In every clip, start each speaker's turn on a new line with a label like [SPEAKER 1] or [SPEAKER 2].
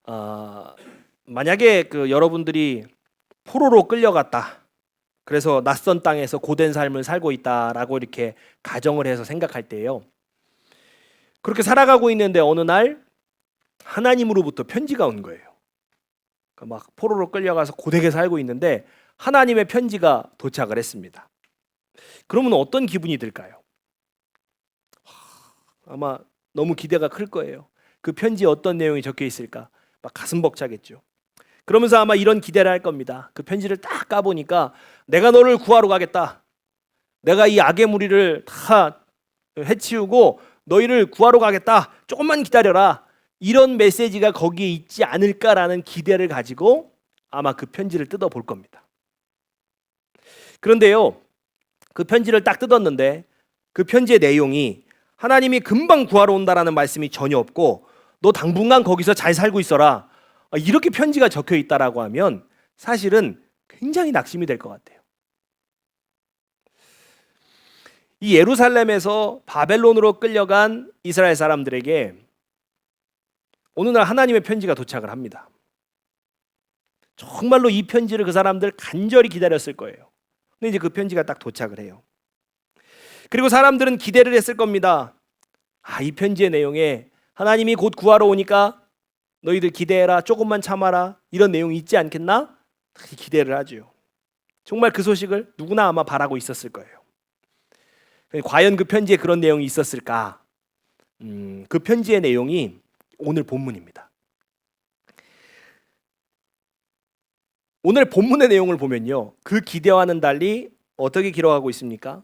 [SPEAKER 1] 어, 만약에 여러분들이 포로로 끌려갔다. 그래서 낯선 땅에서 고된 삶을 살고 있다라고 이렇게 가정을 해서 생각할 때요. 그렇게 살아가고 있는데 어느 날 하나님으로부터 편지가 온 거예요. 막 포로로 끌려가서 고되게 살고 있는데 하나님의 편지가 도착을 했습니다. 그러면 어떤 기분이 들까요? 아마 너무 기대가 클 거예요. 그 편지에 어떤 내용이 적혀 있을까? 막 가슴 벅차겠죠. 그러면서 아마 이런 기대를 할 겁니다. 그 편지를 딱 까보니까 내가 너를 구하러 가겠다. 내가 이 악의 무리를 다 해치우고 너희를 구하러 가겠다. 조금만 기다려라. 이런 메시지가 거기에 있지 않을까라는 기대를 가지고 아마 그 편지를 뜯어볼 겁니다. 그런데요, 그 편지를 딱 뜯었는데 그 편지의 내용이 하나님이 금방 구하러 온다라는 말씀이 전혀 없고 너 당분간 거기서 잘 살고 있어라. 이렇게 편지가 적혀 있다라고 하면 사실은 굉장히 낙심이 될 것 같아요. 이 예루살렘에서 바벨론으로 끌려간 이스라엘 사람들에게 어느 날 하나님의 편지가 도착을 합니다. 정말로 이 편지를 그 사람들 간절히 기다렸을 거예요. 근데 이제 그 편지가 딱 도착을 해요. 그리고 사람들은 기대를 했을 겁니다. 이 편지의 내용에 하나님이 곧 구하러 오니까 너희들 기대해라, 조금만 참아라, 이런 내용이 있지 않겠나? 기대를 하죠. 정말 그 소식을 누구나 아마 바라고 있었을 거예요. 과연 그 편지에 그런 내용이 있었을까? 그 편지의 내용이 오늘 본문입니다. 오늘 본문의 내용을 보면요, 그 기대와는 달리 어떻게 기록하고 있습니까?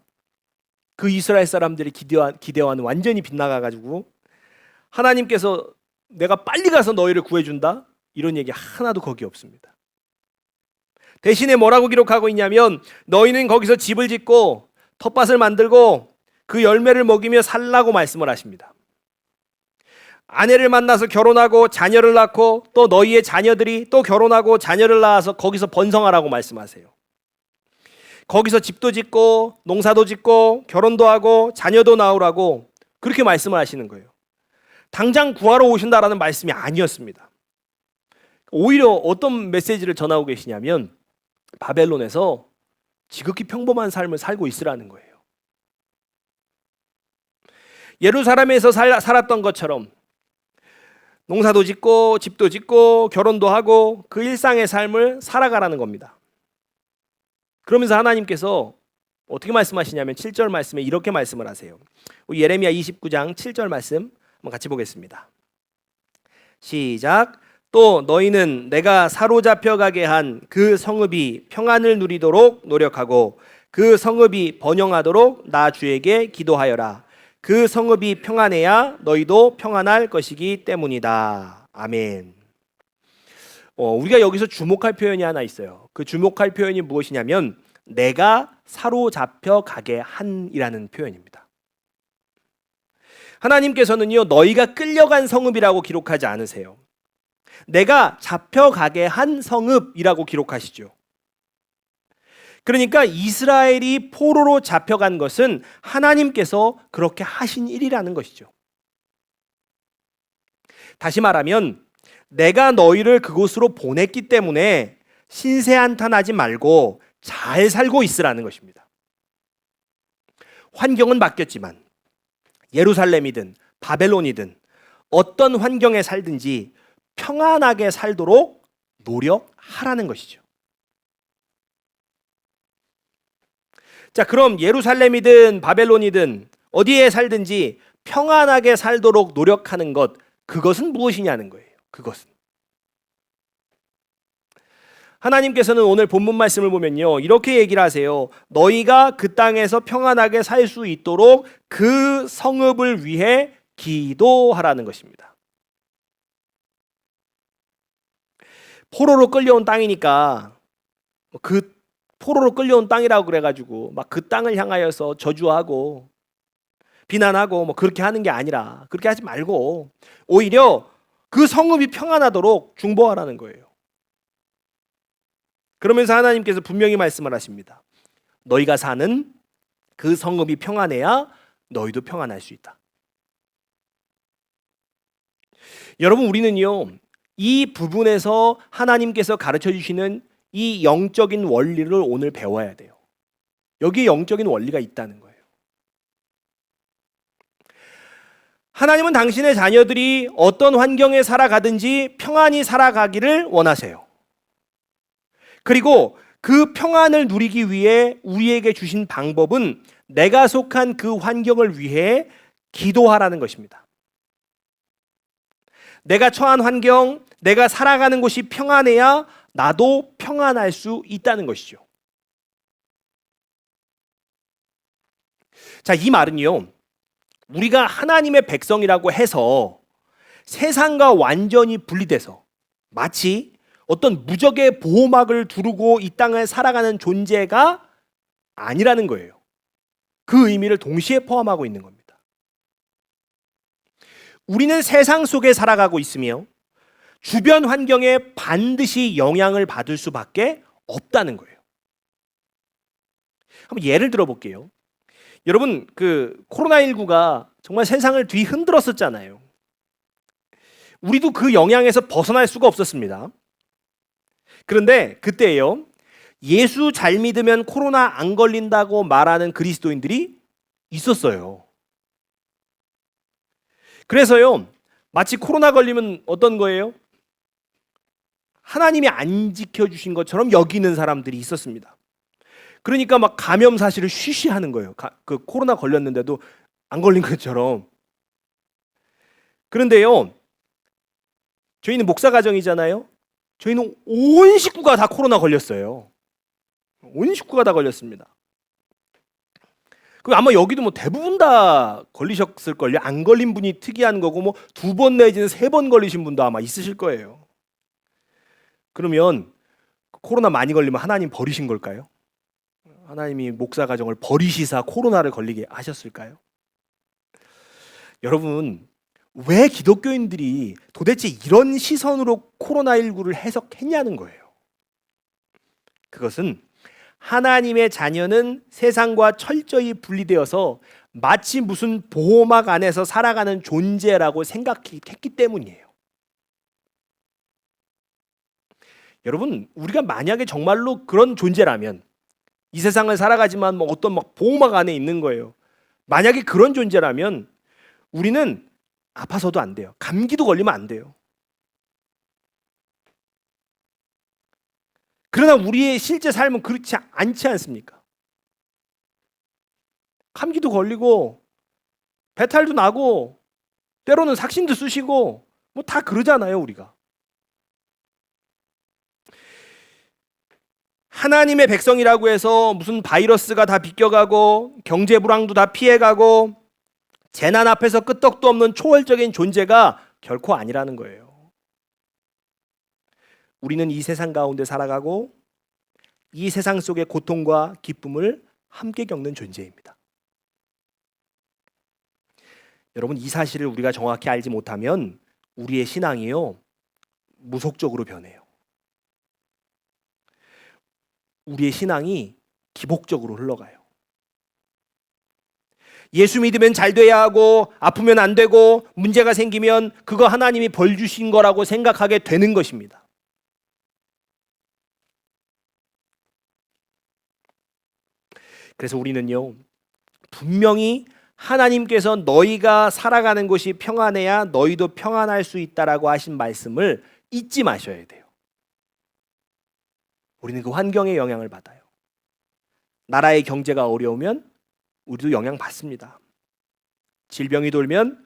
[SPEAKER 1] 그 이스라엘 사람들이 기대와는 완전히 빗나가가지고 하나님께서 내가 빨리 가서 너희를 구해준다? 이런 얘기 하나도 거기 없습니다. 대신에 뭐라고 기록하고 있냐면 너희는 거기서 집을 짓고 텃밭을 만들고 그 열매를 먹이며 살라고 말씀을 하십니다. 아내를 만나서 결혼하고 자녀를 낳고 또 너희의 자녀들이 또 결혼하고 자녀를 낳아서 거기서 번성하라고 말씀하세요. 거기서 집도 짓고 농사도 짓고 결혼도 하고 자녀도 낳으라고 그렇게 말씀을 하시는 거예요. 당장 구하러 오신다라는 말씀이 아니었습니다. 오히려 어떤 메시지를 전하고 계시냐면 바벨론에서 지극히 평범한 삶을 살고 있으라는 거예요. 예루살렘에서 살았던 것처럼 농사도 짓고 집도 짓고 결혼도 하고 그 일상의 삶을 살아가라는 겁니다. 그러면서 하나님께서 어떻게 말씀하시냐면 7절 말씀에 이렇게 말씀을 하세요. 예레미야 29장 7절 말씀 한번 같이 보겠습니다. 시작. 또 너희는 내가 사로잡혀 가게 한 그 성읍이 평안을 누리도록 노력하고 그 성읍이 번영하도록 나 주에게 기도하여라. 그 성읍이 평안해야 너희도 평안할 것이기 때문이다. 아멘. 우리가 여기서 주목할 표현이 하나 있어요. 그 주목할 표현이 무엇이냐면 내가 사로잡혀 가게 한이라는 표현입니다. 하나님께서는요, 너희가 끌려간 성읍이라고 기록하지 않으세요. 내가 잡혀가게 한 성읍이라고 기록하시죠. 그러니까 이스라엘이 포로로 잡혀간 것은 하나님께서 그렇게 하신 일이라는 것이죠. 다시 말하면 내가 너희를 그곳으로 보냈기 때문에 신세한탄하지 말고 잘 살고 있으라는 것입니다. 환경은 바뀌었지만 예루살렘이든 바벨론이든 어떤 환경에 살든지 평안하게 살도록 노력하라는 것이죠. 자, 그럼 예루살렘이든 바벨론이든 어디에 살든지 평안하게 살도록 노력하는 것, 그것은 무엇이냐는 거예요. 그것은 하나님께서는 오늘 본문 말씀을 보면요, 이렇게 얘기를 하세요. 너희가 그 땅에서 평안하게 살 수 있도록 그 성읍을 위해 기도하라는 것입니다. 포로로 끌려온 땅이니까 그 포로로 끌려온 땅이라고 그래가지고 막 그 땅을 향하여서 저주하고 비난하고 뭐 그렇게 하는 게 아니라, 그렇게 하지 말고 오히려 그 성읍이 평안하도록 중보하라는 거예요. 그러면서 하나님께서 분명히 말씀을 하십니다. 너희가 사는 그 성읍이 평안해야 너희도 평안할 수 있다. 여러분, 우리는요, 이 부분에서 하나님께서 가르쳐 주시는 이 영적인 원리를 오늘 배워야 돼요. 여기에 영적인 원리가 있다는 거예요. 하나님은 당신의 자녀들이 어떤 환경에 살아가든지 평안히 살아가기를 원하세요. 그리고 그 평안을 누리기 위해 우리에게 주신 방법은 내가 속한 그 환경을 위해 기도하라는 것입니다. 내가 처한 환경, 내가 살아가는 곳이 평안해야 나도 평안할 수 있다는 것이죠. 자, 이 말은요, 우리가 하나님의 백성이라고 해서 세상과 완전히 분리돼서 마치 어떤 무적의 보호막을 두르고 이 땅을 살아가는 존재가 아니라는 거예요. 그 의미를 동시에 포함하고 있는 겁니다. 우리는 세상 속에 살아가고 있으며 주변 환경에 반드시 영향을 받을 수밖에 없다는 거예요. 한번 예를 들어 볼게요. 여러분, 그 코로나19가 정말 세상을 뒤흔들었었잖아요. 우리도 그 영향에서 벗어날 수가 없었습니다. 그런데 그때요, 예수 잘 믿으면 코로나 안 걸린다고 말하는 그리스도인들이 있었어요. 그래서요, 마치 코로나 걸리면 어떤 거예요? 하나님이 안 지켜주신 것처럼 여기는 사람들이 있었습니다. 그러니까 막 감염 사실을 쉬쉬하는 거예요. 그 코로나 걸렸는데도 안 걸린 것처럼. 그런데요, 저희는 목사 가정이잖아요. 저희는 온 식구가 다 코로나 걸렸어요. 온 식구가 다 걸렸습니다. 그 아마 여기도 뭐 대부분 다 걸리셨을걸요. 안 걸린 분이 특이한 거고 뭐 2번 내지는 3번 걸리신 분도 아마 있으실 거예요. 그러면 코로나 많이 걸리면 하나님 버리신 걸까요? 하나님이 목사 가정을 버리시사 코로나를 걸리게 하셨을까요? 여러분, 왜 기독교인들이 도대체 이런 시선으로 코로나19를 해석했냐는 거예요. 그것은 하나님의 자녀는 세상과 철저히 분리되어서 마치 무슨 보호막 안에서 살아가는 존재라고 생각했기 때문이에요. 여러분, 우리가 만약에 정말로 그런 존재라면 이 세상을 살아가지만 뭐 어떤 막 보호막 안에 있는 거예요. 만약에 그런 존재라면 우리는 아파서도 안 돼요. 감기도 걸리면 안 돼요. 그러나 우리의 실제 삶은 그렇지 않지 않습니까? 감기도 걸리고 배탈도 나고 때로는 삭신도 쑤시고 뭐 다 그러잖아요, 우리가. 하나님의 백성이라고 해서 무슨 바이러스가 다 비껴가고 경제 불황도 다 피해가고 재난 앞에서 끄떡도 없는 초월적인 존재가 결코 아니라는 거예요. 우리는 이 세상 가운데 살아가고 이 세상 속의 고통과 기쁨을 함께 겪는 존재입니다. 여러분, 이 사실을 우리가 정확히 알지 못하면 우리의 신앙이요, 무속적으로 변해요. 우리의 신앙이 기복적으로 흘러가요. 예수 믿으면 잘 돼야 하고 아프면 안 되고 문제가 생기면 그거 하나님이 벌 주신 거라고 생각하게 되는 것입니다. 그래서 우리는요, 분명히 하나님께서 너희가 살아가는 곳이 평안해야 너희도 평안할 수 있다라고 하신 말씀을 잊지 마셔야 돼요. 우리는 그 환경에 영향을 받아요. 나라의 경제가 어려우면 우리도 영향받습니다. 질병이 돌면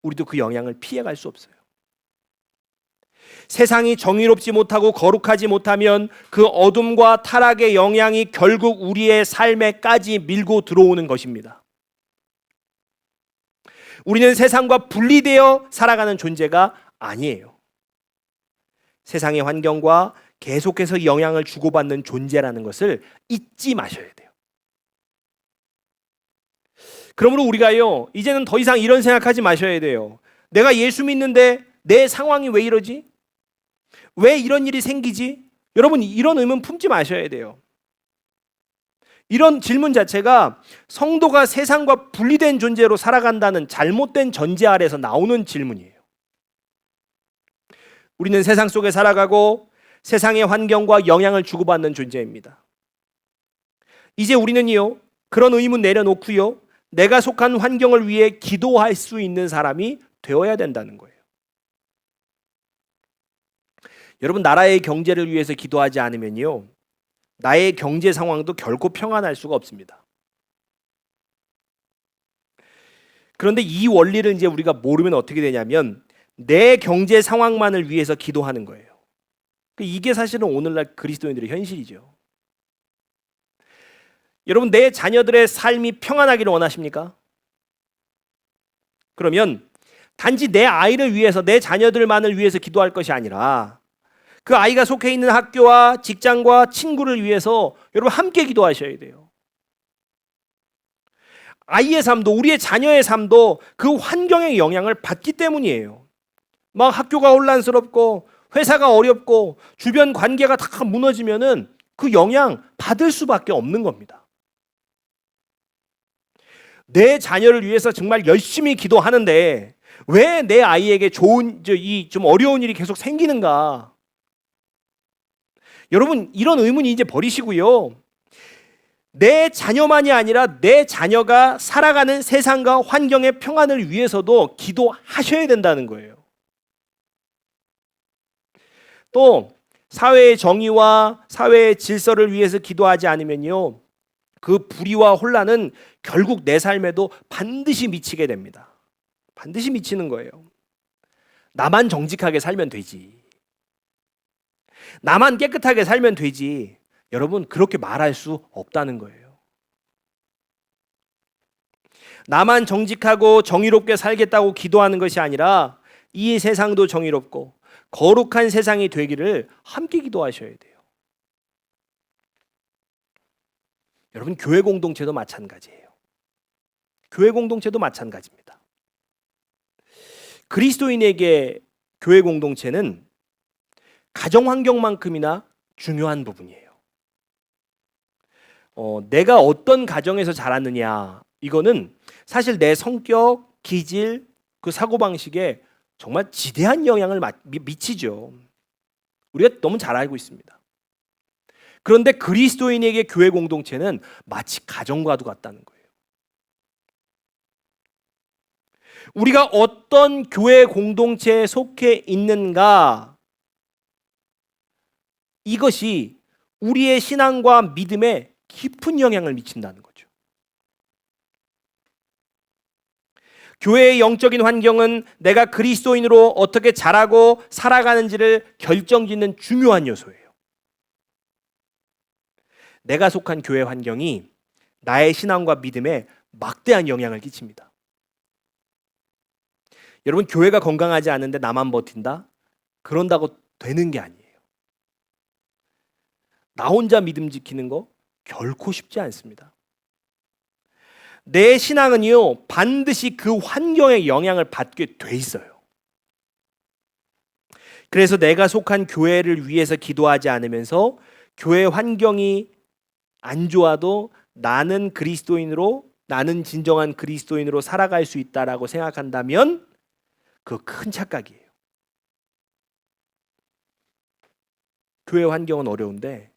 [SPEAKER 1] 우리도 그 영향을 피해갈 수 없어요. 세상이 정의롭지 못하고 거룩하지 못하면 그 어둠과 타락의 영향이 결국 우리의 삶에까지 밀고 들어오는 것입니다. 우리는 세상과 분리되어 살아가는 존재가 아니에요. 세상의 환경과 계속해서 영향을 주고받는 존재라는 것을 잊지 마셔야 돼요. 그러므로 우리가요, 이제는 더 이상 이런 생각하지 마셔야 돼요. 내가 예수 믿는데 내 상황이 왜 이러지? 왜 이런 일이 생기지? 여러분, 이런 의문 품지 마셔야 돼요. 이런 질문 자체가 성도가 세상과 분리된 존재로 살아간다는 잘못된 전제 아래서 나오는 질문이에요. 우리는 세상 속에 살아가고 세상의 환경과 영향을 주고받는 존재입니다. 이제 우리는요, 그런 의문 내려놓고요, 내가 속한 환경을 위해 기도할 수 있는 사람이 되어야 된다는 거예요. 여러분, 나라의 경제를 위해서 기도하지 않으면요, 나의 경제 상황도 결코 평안할 수가 없습니다. 그런데 이 원리를 이제 우리가 모르면 어떻게 되냐면 내 경제 상황만을 위해서 기도하는 거예요. 이게 사실은 오늘날 그리스도인들의 현실이죠. 여러분, 내 자녀들의 삶이 평안하기를 원하십니까? 그러면 단지 내 아이를 위해서, 내 자녀들만을 위해서 기도할 것이 아니라 그 아이가 속해 있는 학교와 직장과 친구를 위해서 여러분 함께 기도하셔야 돼요. 아이의 삶도, 우리의 자녀의 삶도 그 환경의 영향을 받기 때문이에요. 막 학교가 혼란스럽고 회사가 어렵고 주변 관계가 다 무너지면은 그 영향 받을 수밖에 없는 겁니다. 내 자녀를 위해서 정말 열심히 기도하는데 왜 내 아이에게 좀 어려운 일이 계속 생기는가? 여러분, 이런 의문이 이제 버리시고요. 내 자녀만이 아니라 내 자녀가 살아가는 세상과 환경의 평안을 위해서도 기도하셔야 된다는 거예요. 또 사회의 정의와 사회의 질서를 위해서 기도하지 않으면요, 그 불의와 혼란은 결국 내 삶에도 반드시 미치게 됩니다. 반드시 미치는 거예요. 나만 정직하게 살면 되지, 나만 깨끗하게 살면 되지, 여러분 그렇게 말할 수 없다는 거예요. 나만 정직하고 정의롭게 살겠다고 기도하는 것이 아니라 이 세상도 정의롭고 거룩한 세상이 되기를 함께 기도하셔야 돼요. 여러분, 교회 공동체도 마찬가지예요. 교회 공동체도 마찬가지입니다. 그리스도인에게 교회 공동체는 가정 환경만큼이나 중요한 부분이에요. 내가 어떤 가정에서 자랐느냐, 이거는 사실 내 성격, 기질, 그 사고방식에 정말 지대한 영향을 미치죠. 우리가 너무 잘 알고 있습니다. 그런데 그리스도인에게 교회 공동체는 마치 가정과도 같다는 거예요. 우리가 어떤 교회 공동체에 속해 있는가, 이것이 우리의 신앙과 믿음에 깊은 영향을 미친다는 거죠. 교회의 영적인 환경은 내가 그리스도인으로 어떻게 자라고 살아가는지를 결정짓는 중요한 요소예요. 내가 속한 교회 환경이 나의 신앙과 믿음에 막대한 영향을 끼칩니다. 여러분, 교회가 건강하지 않은데 나만 버틴다? 그런다고 되는 게 아니에요. 나 혼자 믿음 지키는 거 결코 쉽지 않습니다. 내 신앙은요, 반드시 그 환경의 영향을 받게 돼 있어요. 그래서 내가 속한 교회를 위해서 기도하지 않으면서 교회 환경이 안 좋아도 나는 그리스도인으로, 나는 진정한 그리스도인으로 살아갈 수 있다라고 생각한다면 그거 큰 착각이에요. 교회 환경은 어려운데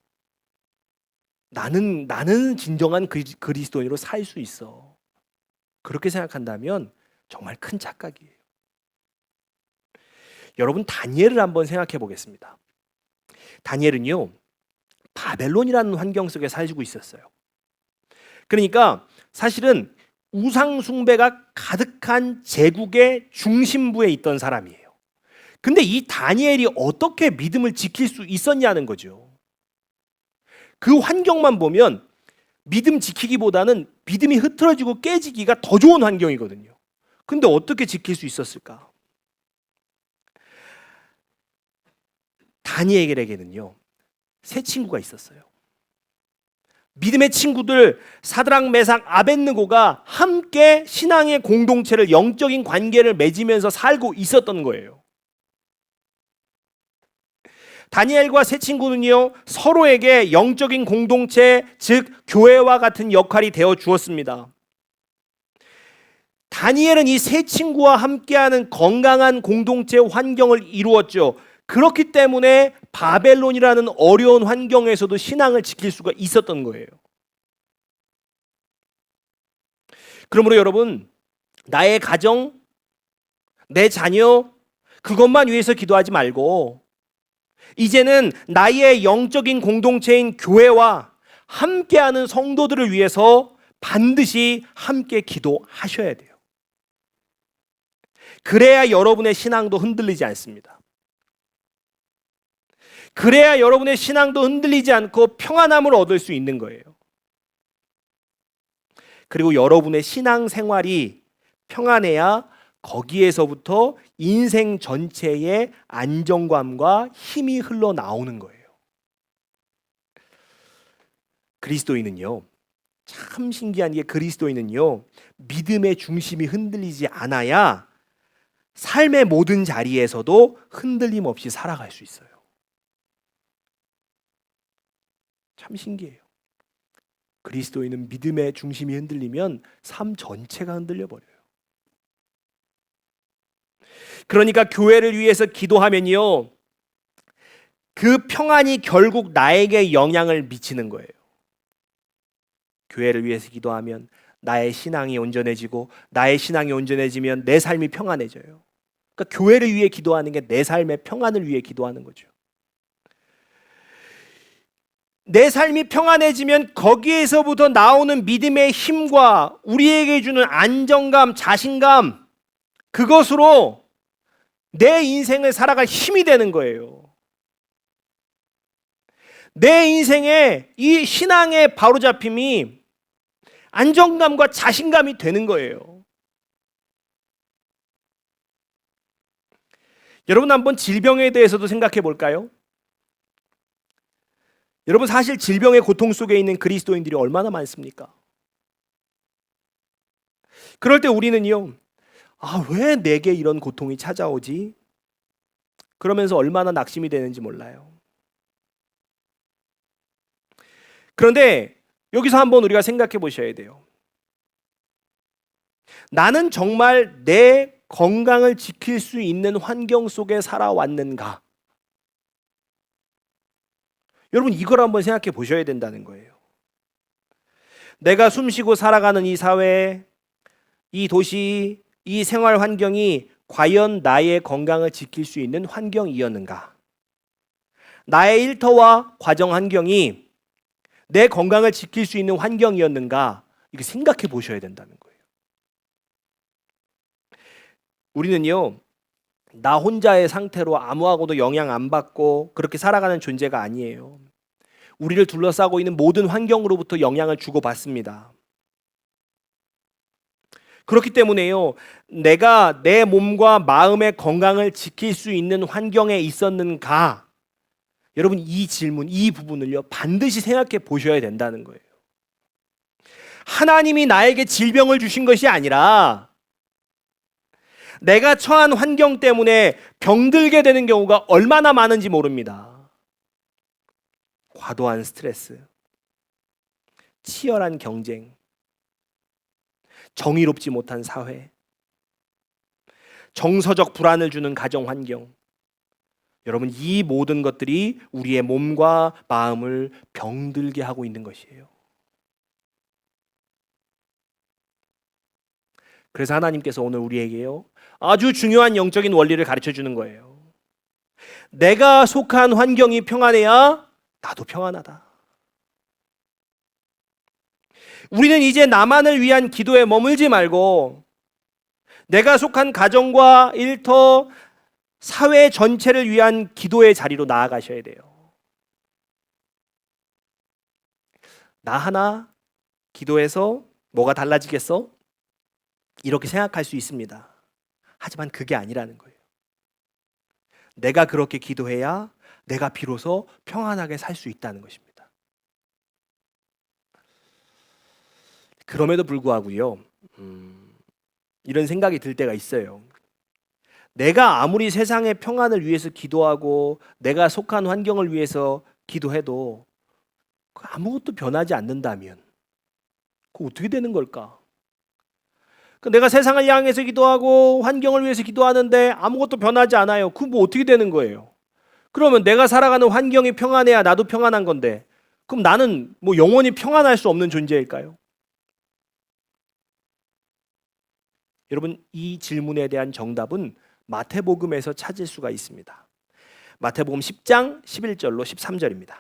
[SPEAKER 1] 나는 진정한 그리스도인으로 살 수 있어, 그렇게 생각한다면 정말 큰 착각이에요. 여러분, 다니엘을 한번 생각해 보겠습니다. 다니엘은요, 바벨론이라는 환경 속에 살고 있었어요. 그러니까 사실은 우상 숭배가 가득한 제국의 중심부에 있던 사람이에요. 근데 이 다니엘이 어떻게 믿음을 지킬 수 있었냐는 거죠. 그 환경만 보면 믿음 지키기보다는 믿음이 흐트러지고 깨지기가 더 좋은 환경이거든요. 근데 어떻게 지킬 수 있었을까? 다니엘에게는요, 세 친구가 있었어요. 믿음의 친구들 사드락, 메삭, 아벳느고가 함께 신앙의 공동체를, 영적인 관계를 맺으면서 살고 있었던 거예요. 다니엘과 세 친구는요, 서로에게 영적인 공동체, 즉 교회와 같은 역할이 되어 주었습니다. 다니엘은 이 세 친구와 함께하는 건강한 공동체 환경을 이루었죠. 그렇기 때문에 바벨론이라는 어려운 환경에서도 신앙을 지킬 수가 있었던 거예요. 그러므로 여러분, 나의 가정, 내 자녀, 그것만 위해서 기도하지 말고 이제는 나의 영적인 공동체인 교회와 함께하는 성도들을 위해서 반드시 함께 기도하셔야 돼요. 그래야 여러분의 신앙도 흔들리지 않습니다. 그래야 여러분의 신앙도 흔들리지 않고 평안함을 얻을 수 있는 거예요. 그리고 여러분의 신앙 생활이 평안해야 거기에서부터 인생 전체의 안정감과 힘이 흘러나오는 거예요. 그리스도인은요, 참 신기한 게 그리스도인은요, 믿음의 중심이 흔들리지 않아야 삶의 모든 자리에서도 흔들림 없이 살아갈 수 있어요. 참 신기해요. 그리스도인은 믿음의 중심이 흔들리면 삶 전체가 흔들려 버려요. 그러니까 교회를 위해서 기도하면요, 그 평안이 결국 나에게 영향을 미치는 거예요. 교회를 위해서 기도하면 나의 신앙이 온전해지고, 나의 신앙이 온전해지면 내 삶이 평안해져요. 그러니까 교회를 위해 기도하는 게 내 삶의 평안을 위해 기도하는 거죠. 내 삶이 평안해지면 거기에서부터 나오는 믿음의 힘과 우리에게 주는 안정감, 자신감, 그것으로 내 인생을 살아갈 힘이 되는 거예요. 내 인생에 이 신앙의 바로잡힘이 안정감과 자신감이 되는 거예요. 여러분, 한번 질병에 대해서도 생각해 볼까요? 여러분, 사실 질병의 고통 속에 있는 그리스도인들이 얼마나 많습니까? 그럴 때 우리는요, 왜 내게 이런 고통이 찾아오지? 그러면서 얼마나 낙심이 되는지 몰라요. 그런데 여기서 한번 우리가 생각해 보셔야 돼요. 나는 정말 내 건강을 지킬 수 있는 환경 속에 살아왔는가? 여러분, 이걸 한번 생각해 보셔야 된다는 거예요. 내가 숨쉬고 살아가는 이 사회, 이 도시, 이 생활 환경이 과연 나의 건강을 지킬 수 있는 환경이었는가? 나의 일터와 과정 환경이 내 건강을 지킬 수 있는 환경이었는가? 이거 생각해 보셔야 된다는 거예요. 우리는요, 나 혼자의 상태로 아무하고도 영향 안 받고 그렇게 살아가는 존재가 아니에요. 우리를 둘러싸고 있는 모든 환경으로부터 영향을 주고받습니다. 그렇기 때문에요, 내가 내 몸과 마음의 건강을 지킬 수 있는 환경에 있었는가? 여러분, 이 질문, 이 부분을요, 반드시 생각해 보셔야 된다는 거예요. 하나님이 나에게 질병을 주신 것이 아니라 내가 처한 환경 때문에 병들게 되는 경우가 얼마나 많은지 모릅니다. 과도한 스트레스, 치열한 경쟁, 정의롭지 못한 사회, 정서적 불안을 주는 가정 환경. 여러분, 이 모든 것들이 우리의 몸과 마음을 병들게 하고 있는 것이에요. 그래서 하나님께서 오늘 우리에게요, 아주 중요한 영적인 원리를 가르쳐 주는 거예요. 내가 속한 환경이 평안해야 나도 평안하다. 우리는 이제 나만을 위한 기도에 머물지 말고 내가 속한 가정과 일터, 사회 전체를 위한 기도의 자리로 나아가셔야 돼요. 나 하나 기도해서 뭐가 달라지겠어? 이렇게 생각할 수 있습니다. 하지만 그게 아니라는 거예요. 내가 그렇게 기도해야 내가 비로소 평안하게 살 수 있다는 것입니다. 그럼에도 불구하고요, 이런 생각이 들 때가 있어요. 내가 아무리 세상의 평안을 위해서 기도하고 내가 속한 환경을 위해서 기도해도 아무것도 변하지 않는다면 그거 어떻게 되는 걸까? 내가 세상을 향해서 기도하고 환경을 위해서 기도하는데 아무것도 변하지 않아요. 그거 뭐 어떻게 되는 거예요? 그러면 내가 살아가는 환경이 평안해야 나도 평안한 건데, 그럼 나는 뭐 영원히 평안할 수 없는 존재일까요? 여러분, 이 질문에 대한 정답은 마태복음에서 찾을 수가 있습니다. 마태복음 10장 11절로 13절입니다.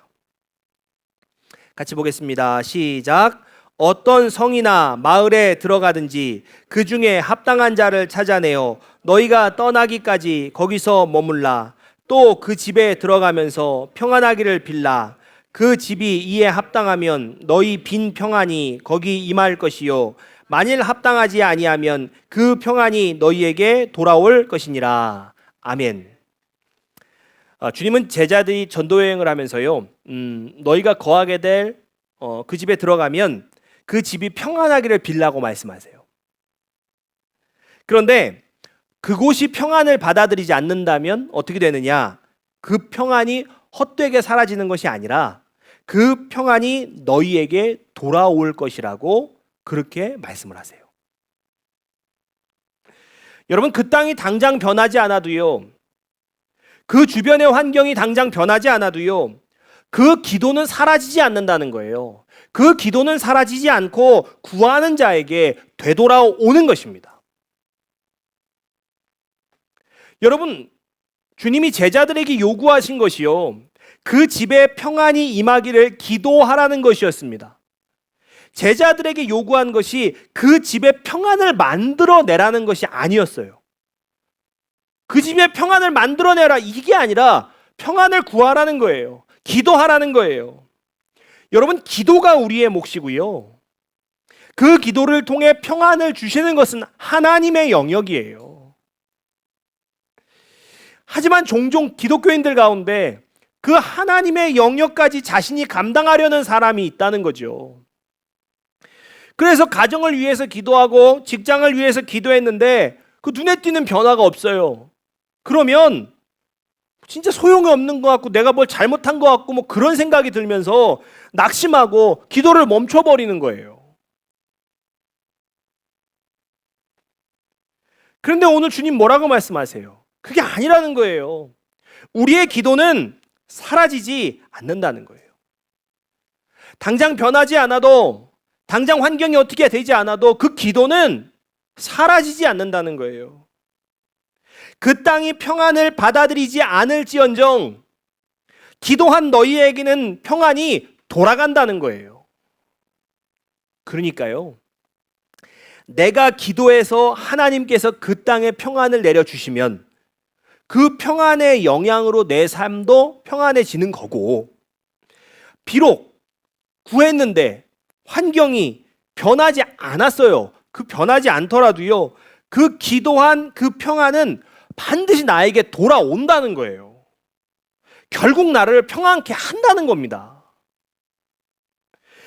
[SPEAKER 1] 같이 보겠습니다. 시작. 어떤 성이나 마을에 들어가든지 그 중에 합당한 자를 찾아내어 너희가 떠나기까지 거기서 머물라. 또 그 집에 들어가면서 평안하기를 빌라. 그 집이 이에 합당하면 너희 빈 평안이 거기 임할 것이요 만일 합당하지 아니하면 그 평안이 너희에게 돌아올 것이니라. 아멘. 주님은 제자들이 전도 여행을 하면서요, 너희가 거하게 될 그 집에 들어가면 그 집이 평안하기를 빌라고 말씀하세요. 그런데 그곳이 평안을 받아들이지 않는다면 어떻게 되느냐? 그 평안이 헛되게 사라지는 것이 아니라 그 평안이 너희에게 돌아올 것이라고 그렇게 말씀을 하세요. 여러분, 그 땅이 당장 변하지 않아도요, 그 주변의 환경이 당장 변하지 않아도요, 그 기도는 사라지지 않는다는 거예요. 그 기도는 사라지지 않고 구하는 자에게 되돌아오는 것입니다. 여러분, 주님이 제자들에게 요구하신 것이요, 그 집에 평안이 임하기를 기도하라는 것이었습니다. 제자들에게 요구한 것이 그 집에 평안을 만들어내라는 것이 아니었어요. 그 집에 평안을 만들어내라, 이게 아니라 평안을 구하라는 거예요. 기도하라는 거예요. 여러분, 기도가 우리의 몫이고요, 그 기도를 통해 평안을 주시는 것은 하나님의 영역이에요. 하지만 종종 기독교인들 가운데 그 하나님의 영역까지 자신이 감당하려는 사람이 있다는 거죠. 그래서 가정을 위해서 기도하고 직장을 위해서 기도했는데 그 눈에 띄는 변화가 없어요. 그러면 진짜 소용이 없는 것 같고 내가 뭘 잘못한 것 같고 뭐 그런 생각이 들면서 낙심하고 기도를 멈춰버리는 거예요. 그런데 오늘 주님 뭐라고 말씀하세요? 그게 아니라는 거예요. 우리의 기도는 사라지지 않는다는 거예요. 당장 변하지 않아도, 당장 환경이 어떻게 되지 않아도 그 기도는 사라지지 않는다는 거예요. 그 땅이 평안을 받아들이지 않을지언정 기도한 너희에게는 평안이 돌아간다는 거예요. 그러니까요, 내가 기도해서 하나님께서 그 땅에 평안을 내려주시면 그 평안의 영향으로 내 삶도 평안해지는 거고, 비록 구했는데 환경이 변하지 않았어요. 그 변하지 않더라도요, 그 기도한 그 평안은 반드시 나에게 돌아온다는 거예요. 결국 나를 평안케 한다는 겁니다.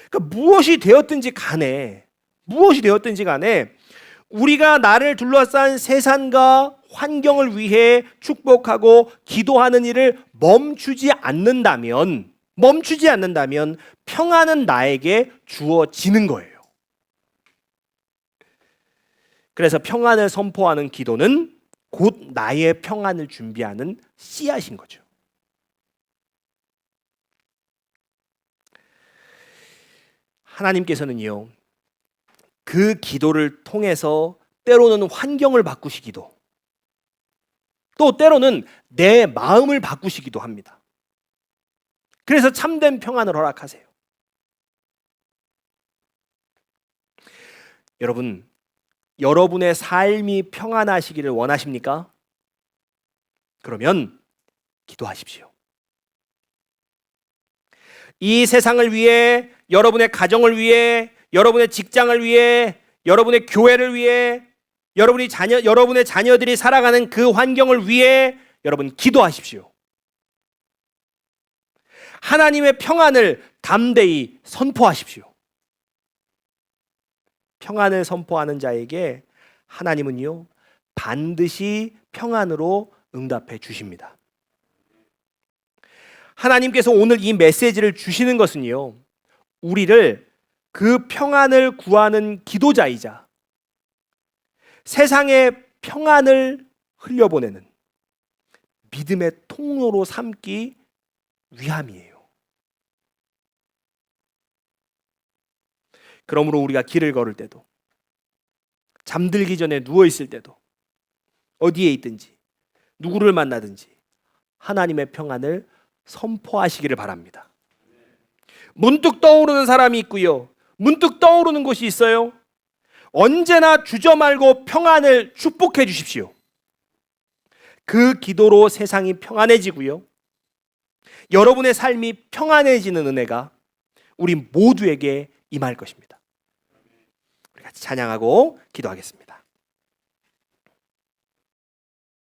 [SPEAKER 1] 그러니까 무엇이 되었든지 간에 우리가 나를 둘러싼 세상과 환경을 위해 축복하고 기도하는 일을 멈추지 않는다면 평안은 나에게 주어지는 거예요. 그래서 평안을 선포하는 기도는 곧 나의 평안을 준비하는 씨앗인 거죠. 하나님께서는요, 그 기도를 통해서 때로는 환경을 바꾸시기도, 또 때로는 내 마음을 바꾸시기도 합니다. 그래서 참된 평안을 허락하세요. 여러분, 여러분의 삶이 평안하시기를 원하십니까? 그러면 기도하십시오. 이 세상을 위해, 여러분의 가정을 위해, 여러분의 직장을 위해, 여러분의 교회를 위해, 여러분의 자녀들이 살아가는 그 환경을 위해 여러분 기도하십시오. 하나님의 평안을 담대히 선포하십시오. 평안을 선포하는 자에게 하나님은요, 반드시 평안으로 응답해 주십니다. 하나님께서 오늘 이 메시지를 주시는 것은요, 우리를 그 평안을 구하는 기도자이자 세상의 평안을 흘려보내는, 믿음의 통로로 삼기 위함이에요. 그러므로 우리가 길을 걸을 때도, 잠들기 전에 누워 있을 때도, 어디에 있든지 누구를 만나든지 하나님의 평안을 선포하시기를 바랍니다. 문득 떠오르는 사람이 있고요, 문득 떠오르는 곳이 있어요. 언제나 주저 말고 평안을 축복해 주십시오. 그 기도로 세상이 평안해지고요, 여러분의 삶이 평안해지는 은혜가 우리 모두에게 임할 것입니다. 우리 같이 찬양하고 기도하겠습니다.